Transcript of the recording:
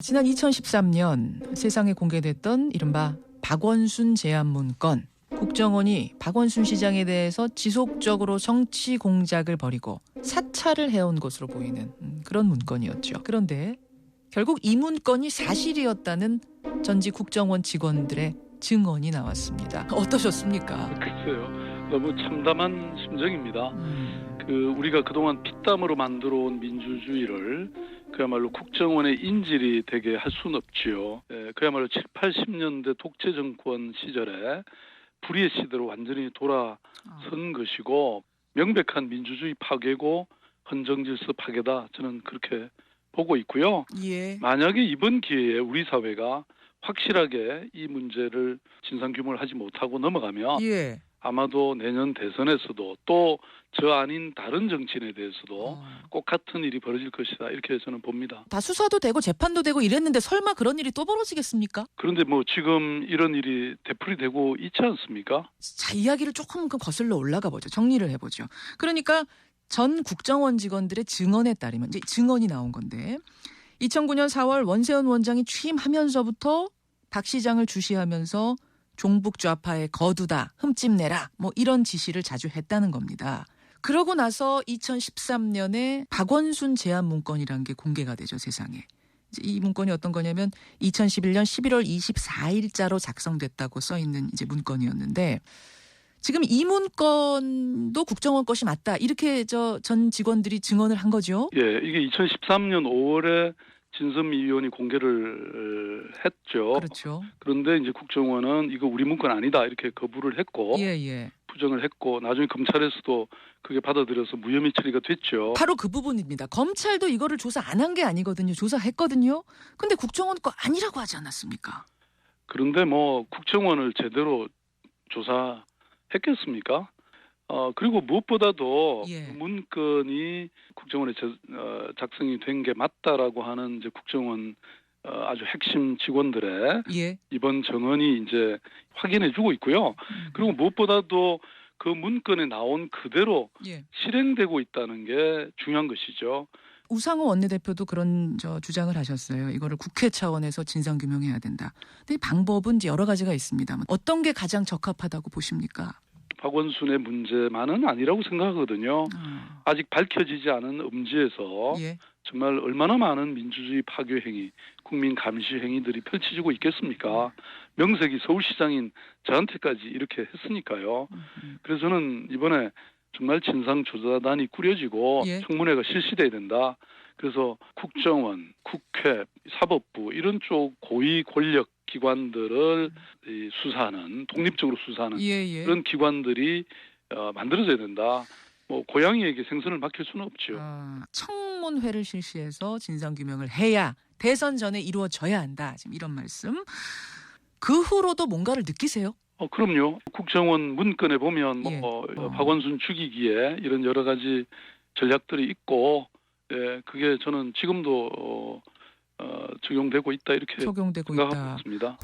지난 2013년 세상에 공개됐던 이른바 박원순 제안문건. 국정원이 박원순 시장에 대해서 지속적으로 정치 공작을 벌이고 사찰을 해온 것으로 보이는 그런 문건이었죠. 그런데 결국 이 문건이 사실이었다는 전직 국정원 직원들의 증언이 나왔습니다. 어떠셨습니까? 글쎄요. 너무 참담한 심정입니다. 우리가 그동안 피땀으로 만들어온 민주주의를 그야말로 국정원의 인질이 되게 할 수는 없지요. 그야말로 7, 80년대 독재 정권 시절에 불의의 시대로 완전히 돌아선 것이고 명백한 민주주의 파괴고 헌정질서 파괴다. 저는 그렇게 보고 있고요. 예. 만약에 이번 기회에 우리 사회가 확실하게 이 문제를 진상규명을 하지 못하고 넘어가면 예. 아마도 내년 대선에서도 또 저 아닌 다른 정치인에 대해서도 꼭 같은 일이 벌어질 것이다. 이렇게 저는 봅니다. 다 수사도 되고 재판도 되고 이랬는데 설마 그런 일이 또 벌어지겠습니까? 그런데 뭐 지금 이런 일이 되풀이되고 있지 않습니까? 자, 이야기를 조금 거슬러 올라가 보죠. 정리를 해보죠. 그러니까 전 국정원 직원들의 증언에 따르면 이제 증언이 나온 건데 2009년 4월 원세훈 원장이 취임하면서부터 박 시장을 주시하면서 종북 좌파의 거두다, 흠집내라 뭐 이런 지시를 자주 했다는 겁니다. 그러고 나서 2013년에 박원순 제안 문건이라는 게 공개가 되죠, 세상에. 이제 이 문건이 어떤 거냐면 2011년 11월 24일자로 작성됐다고 써 있는 이제 문건이었는데 지금 이 문건도 국정원 것이 맞다. 이렇게 전 직원들이 증언을 한 거죠. 예, 이게 2013년 5월에 진선미 의원이 공개를 했죠. 그렇죠. 그런데 이제 국정원은 이거 우리 문건 아니다 이렇게 거부를 했고 예. 부정을 했고 나중에 검찰에서도 그게 받아들여서 무혐의 처리가 됐죠. 바로 그 부분입니다. 검찰도 이거를 조사 안 한 게 아니거든요. 조사했거든요. 근데 국정원 거 아니라고 하지 않았습니까? 그런데 뭐 국정원을 제대로 조사했겠습니까? 그리고 무엇보다도 예. 그 문건이 국정원에 작성이 된 게 맞다라고 하는 이제 국정원 아주 핵심 직원들의 예. 이번 정언이 이제 확인해주고 있고요. 그리고 무엇보다도 그 문건에 나온 그대로 예. 실행되고 있다는 게 중요한 것이죠. 우상호 원내대표도 그런 주장을 하셨어요. 이거를 국회 차원에서 진상규명해야 된다. 근데 이 방법은 이제 여러 가지가 있습니다. 어떤 게 가장 적합하다고 보십니까? 박원순의 문제만은 아니라고 생각하거든요. 아직 밝혀지지 않은 음지에서 예. 정말 얼마나 많은 민주주의 파괴 행위, 국민 감시 행위들이 펼쳐지고 있겠습니까? 명색이 서울시장인 저한테까지 이렇게 했으니까요. 그래서 저는 이번에 정말 진상조사단이 꾸려지고 예. 청문회가 실시돼야 된다. 그래서 국정원, 국회, 사법부 이런 쪽 고위 권력 기관들을 수사하는 독립적으로 수사하는 예. 그런 기관들이 만들어져야 된다. 뭐 고양이에게 생선을 맡길 수는 없죠. 청문회를 실시해서 진상규명을 해야 대선 전에 이루어져야 한다. 지금 이런 말씀. 그 후로도 뭔가를 느끼세요? 그럼요. 국정원 문건에 보면 예. 박원순 죽이기에 이런 여러 가지 전략들이 있고, 예, 그게 저는 지금도 적용되고 있다 이렇게 적용되고 생각하고 있다. 있습니다.